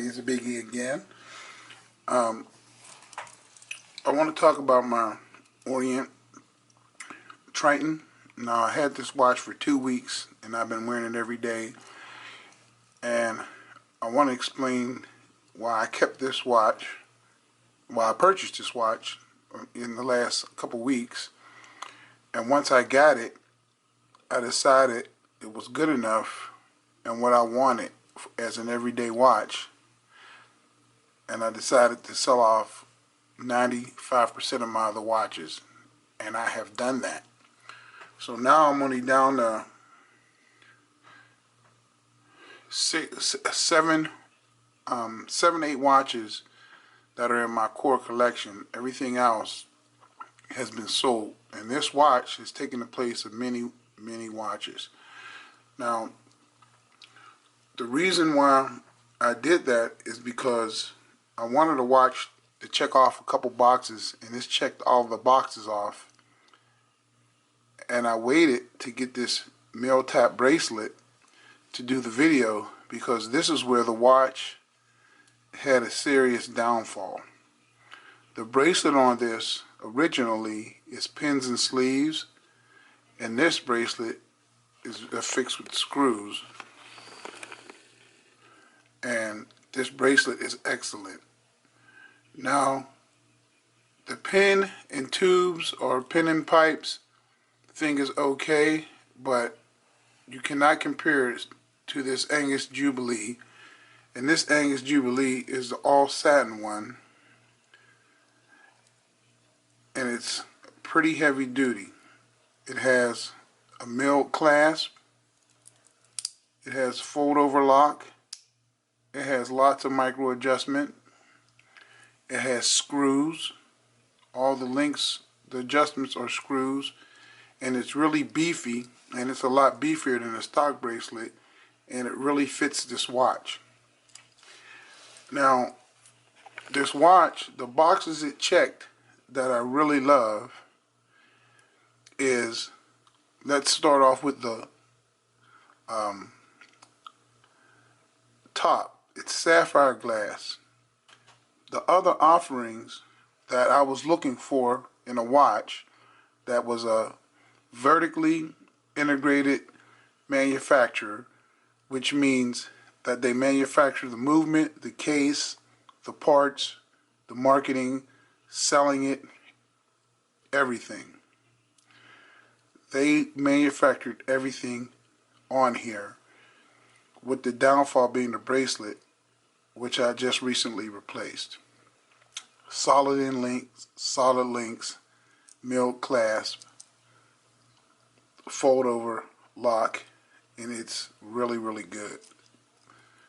is a biggie again. I want to talk about my Orient Triton. Now, I had this watch for 2 weeks and I've been wearing it every day, and I want to explain why I kept this watch, why I purchased this watch in the last couple weeks. And once I got it, I decided it was good enough and what I wanted as an everyday watch, and I decided to sell off 95% of my other watches, and I have done that. So now I'm only down to seven, 8 watches that are in my core collection. Everything else has been sold, and this watch has taken the place of many watches. Now, the reason why I did that is because I wanted a watch to check off a couple boxes, and this checked all the boxes off. And I waited to get this male tap bracelet to do the video, because this is where the watch had a serious downfall. The bracelet on this originally is pins and sleeves, and this bracelet is affixed with screws. And this bracelet is excellent. Now, the pin and tubes or pin and pipes thing is okay, but you cannot compare it to this Angus Jubilee. And this Angus Jubilee is the all satin one, and it's pretty heavy duty. It has a milled clasp, it has fold over lock, it has lots of micro adjustment, it has screws. All the links, the adjustments are screws, and it's really beefy, and it's a lot beefier than a stock bracelet, and it really fits this watch. Now, this watch, the boxes it checked that I really love is, let's start off with the top. It's sapphire glass. The other offerings that I was looking for in a watch that was a vertically integrated manufacturer, which means that they manufacture the movement, the case, the parts, the marketing, selling it, everything. They manufactured everything on here, with the downfall being the bracelet, which I just recently replaced. Solid in links, solid links, milled clasp, fold over lock, and it's really good.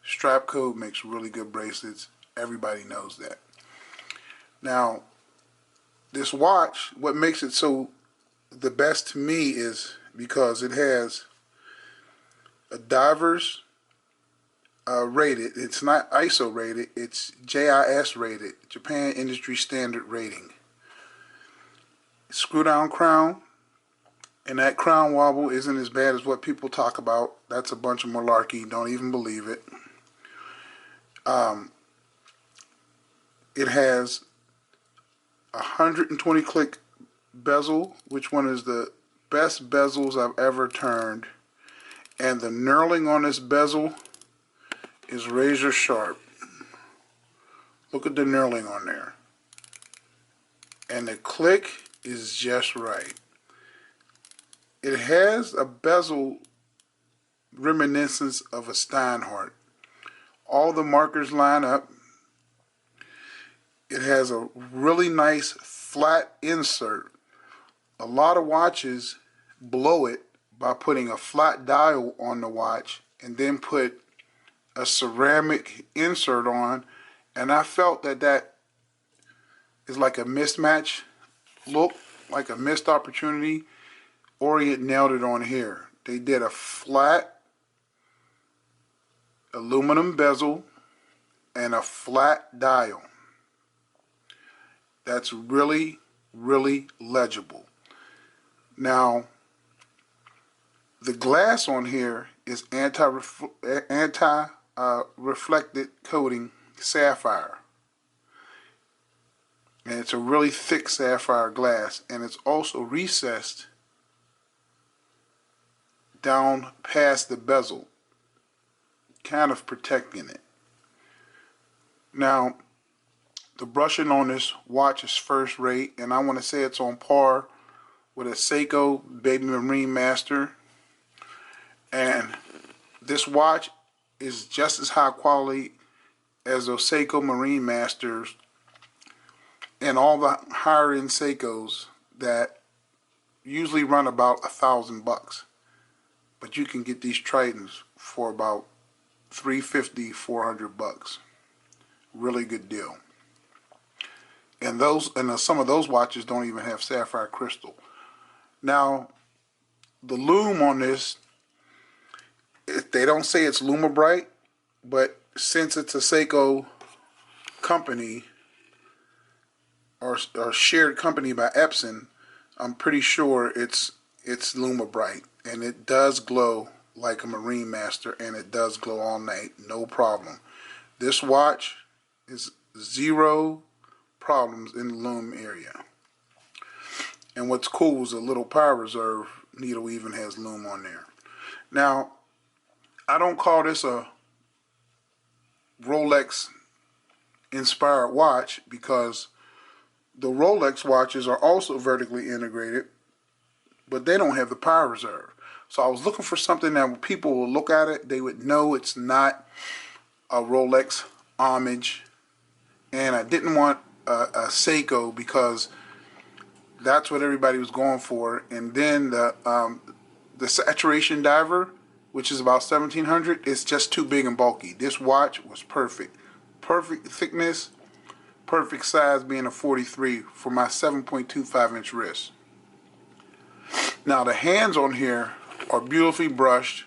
Strap Code makes really good bracelets. Everybody knows that. Now, this watch, what makes it so the best to me is because it has a diver's rated. It's not ISO rated, it's JIS rated, Japan Industry Standard rating. Screw down crown, and that crown wobble isn't as bad as what people talk about. That's a bunch of malarkey. Don't even believe it. It has 120 click bezel, which one is the best bezels I've ever turned, and the knurling on this bezel is razor sharp. Look at the knurling on there, and the click is just right. It has a bezel reminiscence of a Steinhardt. All the markers line up. It has a really nice flat insert. A lot of watches blow it by putting a flat dial on the watch and then put a ceramic insert on, and I felt that that is like a mismatch look, like a missed opportunity. Orient nailed it on here. They did a flat aluminum bezel and a flat dial. That's really legible. Now, the glass on here is anti-reflected coating sapphire. And it's a really thick sapphire glass, and it's also recessed down past the bezel, kind of protecting it. Now, the brushing on this watch is first rate, and I want to say it's on par with a Seiko Baby Marine Master. And this watch is just as high quality as those Seiko Marine Masters and all the higher end Seikos that usually run about $1,000. But you can get these Tritons for about $350, $400. Really good deal. And some of those watches don't even have sapphire crystal. Now, the lume on this, they don't say it's Lumibright, but since it's a Seiko company or shared company by Epson, I'm pretty sure it's Lumibright, and it does glow like a Marine Master, and it does glow all night, no problem. This watch is zero problems in the lume area. And what's cool is the little power reserve needle even has lume on there. Now, I don't call this a Rolex inspired watch because the Rolex watches are also vertically integrated, but they don't have the power reserve. So I was looking for something that when people will look at it, they would know it's not a Rolex homage. And I didn't want a Seiko because that's what everybody was going for. And then the saturation diver, which is about 1700, is just too big and bulky. This watch was perfect. Perfect thickness, perfect size, being a 43 for my 7.25 inch wrist. Now the hands on here are beautifully brushed,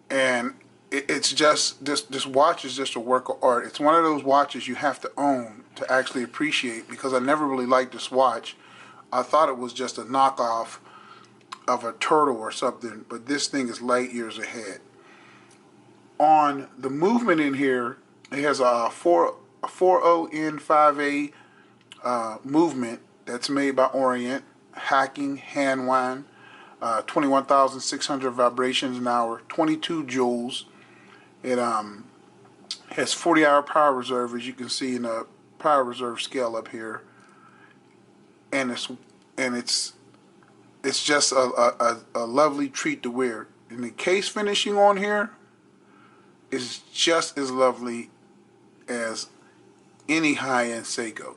and it's just, this watch is just a work of art. It's one of those watches you have to own to actually appreciate, because I never really liked this watch. I thought it was just a knockoff of a Turtle or something, but this thing is light years ahead. On the movement in here, it has a 40N5A movement that's made by Orient, hacking, hand wind, 21,600 vibrations an hour, 22 joules. It has 40-hour power reserve, as you can see in the power reserve scale up here, and it's just a lovely treat to wear. And the case finishing on here is just as lovely as any high-end Seiko.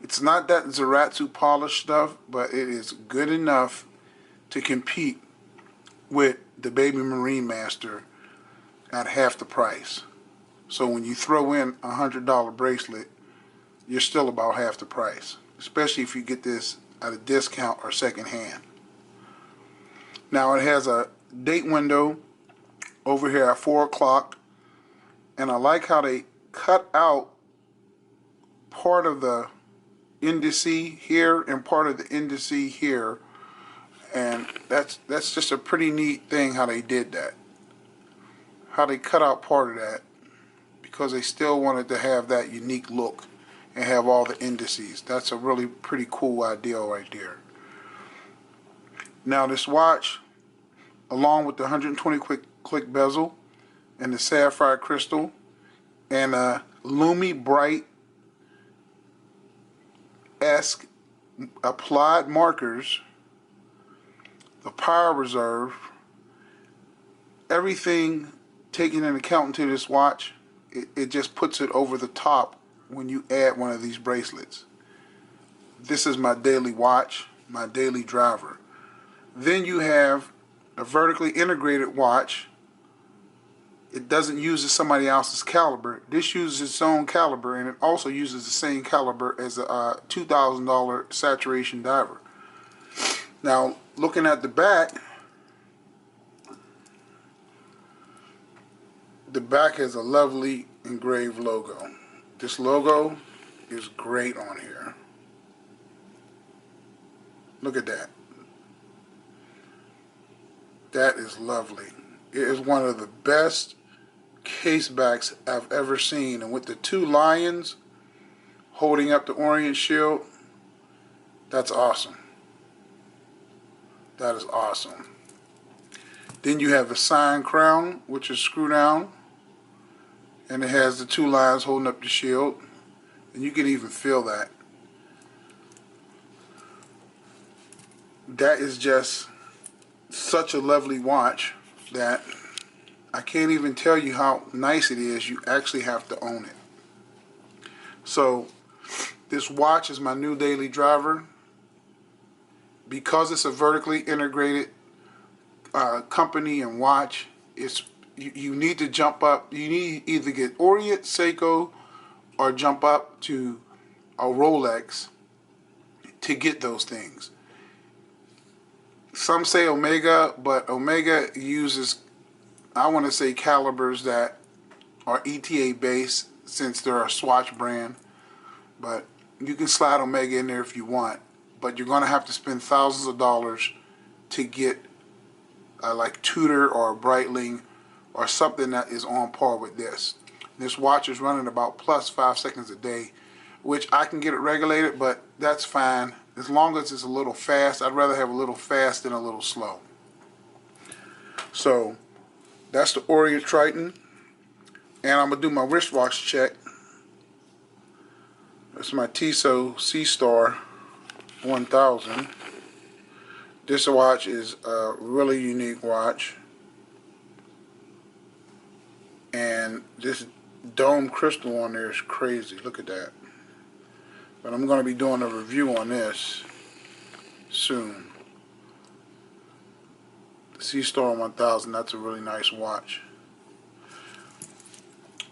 It's not that Zaratsu polished stuff, but it is good enough to compete with the Baby Marine Master at half the price. So when you throw in a $100 bracelet, you're still about half the price, especially if you get this at a discount or second hand. Now it has a date window over here at 4 o'clock, and I like how they cut out part of the indice here and part of the indice here, and that's just a pretty neat thing how they did that, how they cut out part of that, because they still wanted to have that unique look and have all the indices. That's a really pretty cool idea right there. Now this watch, along with the 120 click bezel and the sapphire crystal and Lumibright-esque applied markers, the power reserve, everything taken into account into this watch, it just puts it over the top when you add one of these bracelets. This is my daily watch, my daily driver. Then you have a vertically integrated watch. It doesn't use somebody else's caliber. This uses its own caliber, and it also uses the same caliber as a $2,000 saturation diver. Now, looking at the back has a lovely engraved logo. This logo is great on here. Look at that. That is lovely. It is one of the best case backs I've ever seen. And with the two lions holding up the Orient shield, that's awesome. That is awesome. Then you have the sign crown, which is screw down, and it has the two lions holding up the shield, and you can even feel that. That is just such a lovely watch that I can't even tell you how nice it is. You actually have to own it. So this watch is my new daily driver. Because it's a vertically integrated company and watch, you need to jump up. You need to either get Orient, Seiko, or jump up to a Rolex to get those things. Some say Omega, but Omega uses, I want to say, calibers that are ETA based since they're a Swatch brand. But you can slide Omega in there if you want. But you're going to have to spend thousands of dollars to get like Tudor or a Breitling or something that is on par with this. This watch is running about plus 5 seconds a day, which I can get it regulated, but that's fine. As long as it's a little fast. I'd rather have a little fast than a little slow. So that's the Orient Triton. And I'm going to do my wristwatch check. That's my Tissot C-Star 1000. This watch is a really unique watch. And this dome crystal on there is crazy. Look at that. But I'm going to be doing a review on this soon. The C-Star 1000, that's a really nice watch.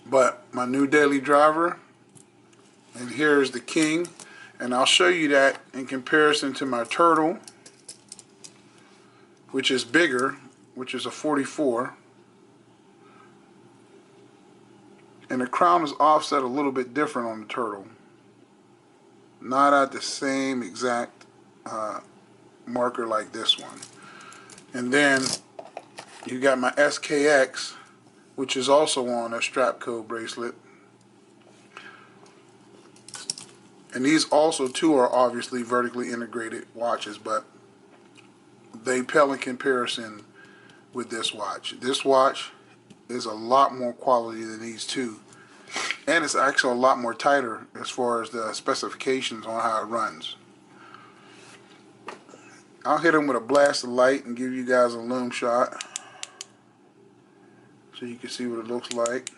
But my new daily driver, and here's the King, and I'll show you that in comparison to my Turtle, which is bigger, which is a 44. And the crown is offset a little bit different on the Turtle. Not at the same exact marker like this one. And then you got my SKX, which is also on a strap code bracelet. And these also too are obviously vertically integrated watches, but they pale in comparison with this watch. This watch is a lot more quality than these two. And it's actually a lot more tighter as far as the specifications on how it runs. I'll hit them with a blast of light and give you guys a lume shot so you can see what it looks like.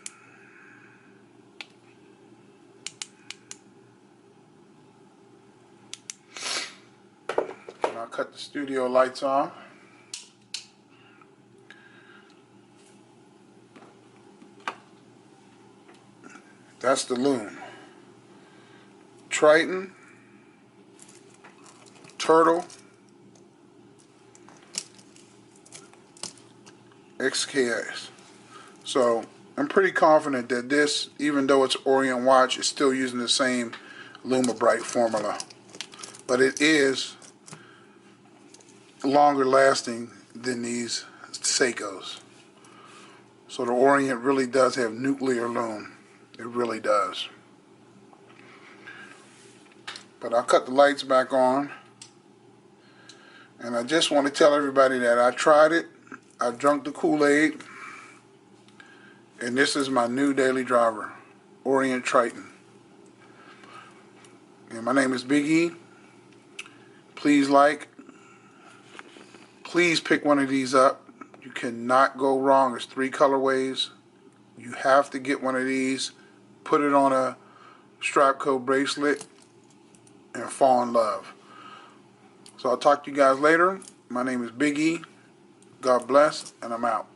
And I'll cut the studio lights on. That's the lume. Triton, Turtle, XKS. So I'm pretty confident that this, even though it's an Orient watch, is still using the same Lumibrite formula. But it is longer lasting than these Seikos. So the Orient really does have nuclear lume. It really does. But I'll cut the lights back on. And I just want to tell everybody that I tried it. I drunk the Kool-Aid. And this is my new daily driver, Orient Triton. And my name is Big E. Please like. Please pick one of these up. You cannot go wrong. There's 3 colorways. You have to get one of these. Put it on a strap code bracelet and fall in love. So I'll talk to you guys later. My name is Big E. God bless, and I'm out.